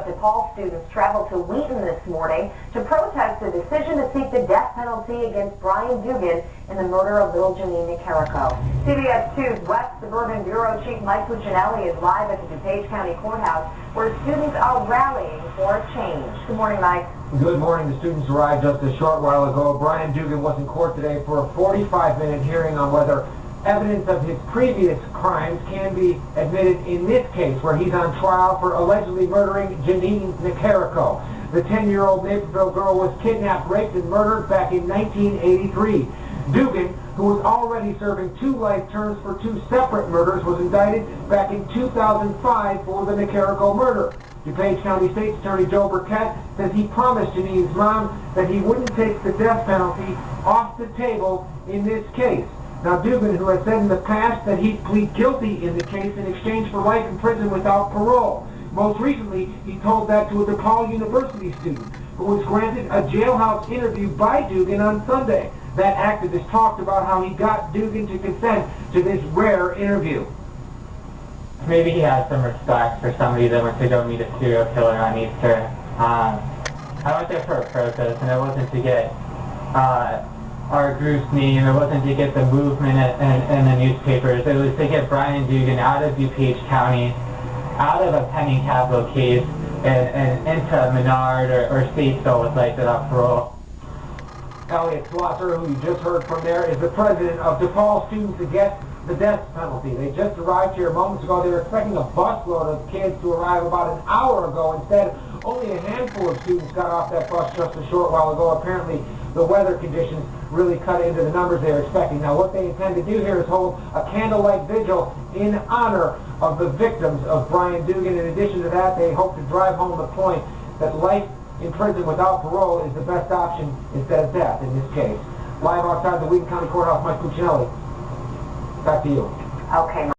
of DuPage students traveled to Wheaton this morning to protest the decision to seek the death penalty against Brian Dugan in the murder of little Janine Nicarico. CBS 2's West Suburban Bureau Chief Mike Puccinelli is live at the DuPage County Courthouse, where students are rallying for a change. Good morning, Mike. Good morning. The students arrived just a short while ago. Brian Dugan was in court today for a 45-minute hearing on whether evidence of his previous crimes can be admitted in this case, where he's on trial for allegedly murdering Janine Nicarico. The 10-year-old Naperville girl was kidnapped, raped, and murdered back in 1983. Dugan, who was already serving 2 life terms for 2 separate murders, was indicted back in 2005 for the Nicarico murder. DuPage County State's Attorney Joe Birkett says he promised Janine's mom that he wouldn't take the death penalty off the table in this case. Now, Dugan, who has said in the past that he'd plead guilty in the case in exchange for life in prison without parole. Most recently, he told that to a DePaul University student who was granted a jailhouse interview by Dugan on Sunday. That activist talked about how he got Dugan to consent to this rare interview. Maybe he has some respect for somebody that went to go meet a serial killer on Easter. I went there for a protest, and it wasn't to get our group's name, it wasn't to get the movement and the newspapers, it was to get Brian Dugan out of DuPage County, out of a pending capital case, and into Menard or Statesville with life without parole. Elliot Slosser, who you just heard from there, is the president of DePaul Students Against the Death Penalty. They just arrived here moments ago. They were expecting a busload of kids to arrive about an hour ago. Instead, only a handful of students got off that bus just a short while ago. Apparently, the weather conditions really cut into the numbers they were expecting. Now, what they intend to do here is hold a candlelight vigil in honor of the victims of Brian Dugan. In addition to that, they hope to drive home the point that life in prison without parole is the best option instead of death in this case. Live outside the Wheaton County Courthouse, Mike Puccinelli. Back to you. Okay.